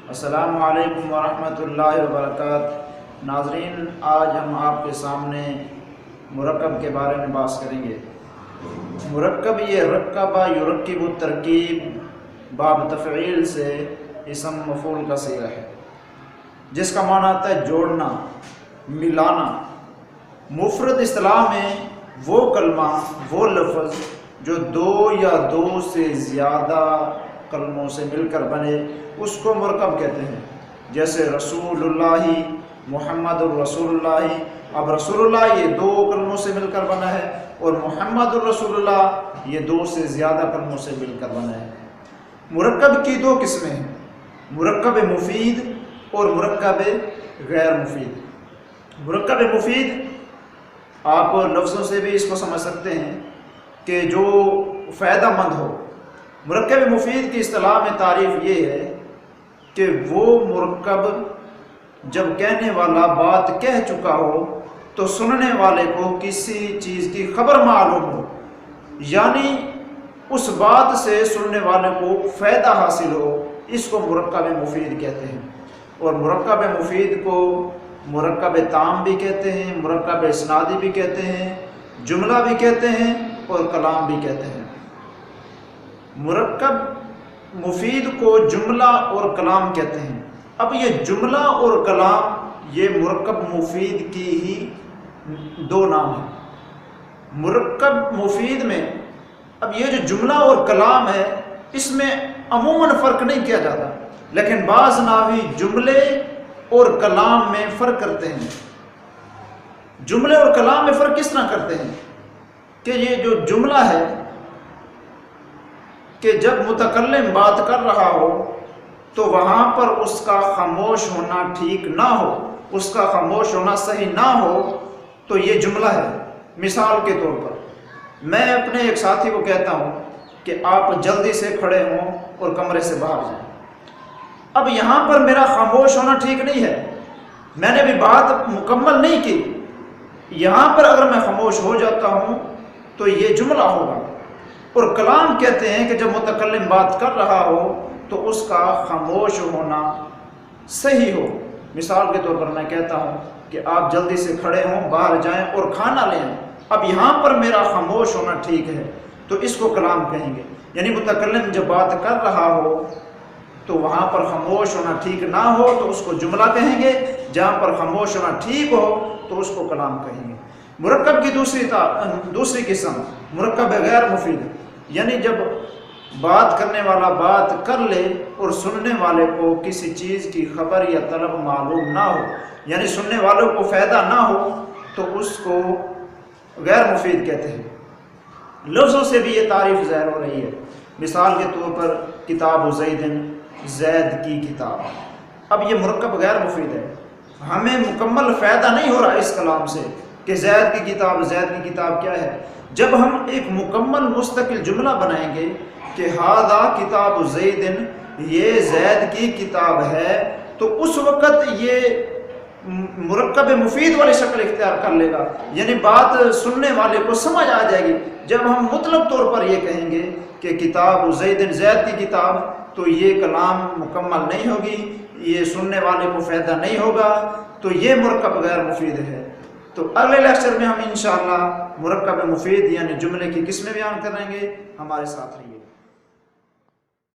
السلام علیکم ورحمۃ اللہ وبرکاتہ۔ ناظرین، آج ہم آپ کے سامنے مرکب کے بارے میں بات کریں گے۔ مرکب یہ رکبہ یرکب ترکیب باب تفعیل سے اسم مفعول کا صیغہ ہے، جس کا معنی آتا ہے جوڑنا، ملانا۔ مفرد اصطلاح میں وہ کلمہ، وہ لفظ جو دو یا دو سے زیادہ کلموں سے مل کر بنے، اس کو مرکب کہتے ہیں۔ جیسے رسول اللہ، محمد الرسول اللہ۔ اب رسول اللہ یہ دو کلموں سے مل کر بنا ہے، اور محمد الرسول اللہ یہ دو سے زیادہ کلموں سے مل کر بنا ہے۔ مرکب کی دو قسمیں ہیں، مرکب مفید اور مرکب غیر مفید۔ مرکب مفید آپ لفظوں سے بھی اس کو سمجھ سکتے ہیں کہ جو فائدہ مند ہو۔ مرکب مفید کی اصطلاح میں تعریف یہ ہے کہ وہ مرکب جب کہنے والا بات کہہ چکا ہو تو سننے والے کو کسی چیز کی خبر معلوم ہو، یعنی اس بات سے سننے والے کو فائدہ حاصل ہو، اس کو مرکب مفید کہتے ہیں۔ اور مرکب مفید کو مرکب تام بھی کہتے ہیں، مرکب اسنادی بھی کہتے ہیں، جملہ بھی کہتے ہیں اور کلام بھی کہتے ہیں۔ مرکب مفید کو جملہ اور کلام کہتے ہیں۔ اب یہ جملہ اور کلام یہ مرکب مفید کی ہی دو نام ہیں۔ مرکب مفید میں اب یہ جو جملہ اور کلام ہے، اس میں عموماً فرق نہیں کیا جاتا، لیکن بعض نحوی جملے اور کلام میں فرق کرتے ہیں۔ جملے اور کلام میں فرق کس طرح کرتے ہیں کہ یہ جو جملہ ہے کہ جب متکلم بات کر رہا ہو تو وہاں پر اس کا خاموش ہونا ٹھیک نہ ہو، اس کا خاموش ہونا صحیح نہ ہو، تو یہ جملہ ہے۔ مثال کے طور پر میں اپنے ایک ساتھی کو کہتا ہوں کہ آپ جلدی سے کھڑے ہوں اور کمرے سے باہر جائیں۔ اب یہاں پر میرا خاموش ہونا ٹھیک نہیں ہے، میں نے بھی بات مکمل نہیں کی۔ یہاں پر اگر میں خاموش ہو جاتا ہوں تو یہ جملہ ہوگا۔ اور کلام کہتے ہیں کہ جب متکلم بات کر رہا ہو تو اس کا خاموش ہونا صحیح ہو۔ مثال کے طور پر میں کہتا ہوں کہ آپ جلدی سے کھڑے ہوں، باہر جائیں اور کھانا لیں۔ اب یہاں پر میرا خاموش ہونا ٹھیک ہے تو اس کو کلام کہیں گے، یعنی متکلم جب بات کر رہا ہو تو وہاں پر خاموش ہونا ٹھیک نہ ہو تو اس کو جملہ کہیں گے، جہاں پر خاموش ہونا ٹھیک ہو تو اس کو کلام کہیں گے۔ مرکب کی دوسری قسم مرکب غیر مفید، یعنی جب بات کرنے والا بات کر لے اور سننے والے کو کسی چیز کی خبر یا طلب معلوم نہ ہو، یعنی سننے والوں کو فائدہ نہ ہو، تو اس کو غیر مفید کہتے ہیں۔ لفظوں سے بھی یہ تعریف ظاہر ہو رہی ہے۔ مثال کے طور پر کتاب زید، زید کی کتاب۔ اب یہ مرکب غیر مفید ہے، ہمیں مکمل فائدہ نہیں ہو رہا اس کلام سے کہ زید کی کتاب، زید کی کتاب کیا ہے۔ جب ہم ایک مکمل مستقل جملہ بنائیں گے کہ ھذا کتاب زید، یہ زید کی کتاب ہے، تو اس وقت یہ مرکب مفید والی شکل اختیار کر لے گا، یعنی بات سننے والے کو سمجھ آ جائے گی۔ جب ہم مطلق طور پر یہ کہیں گے کہ کتاب زید، زید کی کتاب، تو یہ کلام مکمل نہیں ہوگی، یہ سننے والے کو فائدہ نہیں ہوگا، تو یہ مرکب غیر مفید ہے۔ تو اگلے لیکچر میں ہم انشاءاللہ مرکب مفید یعنی جملے کی قسمیں بیان کریں گے، ہمارے ساتھ رہیے۔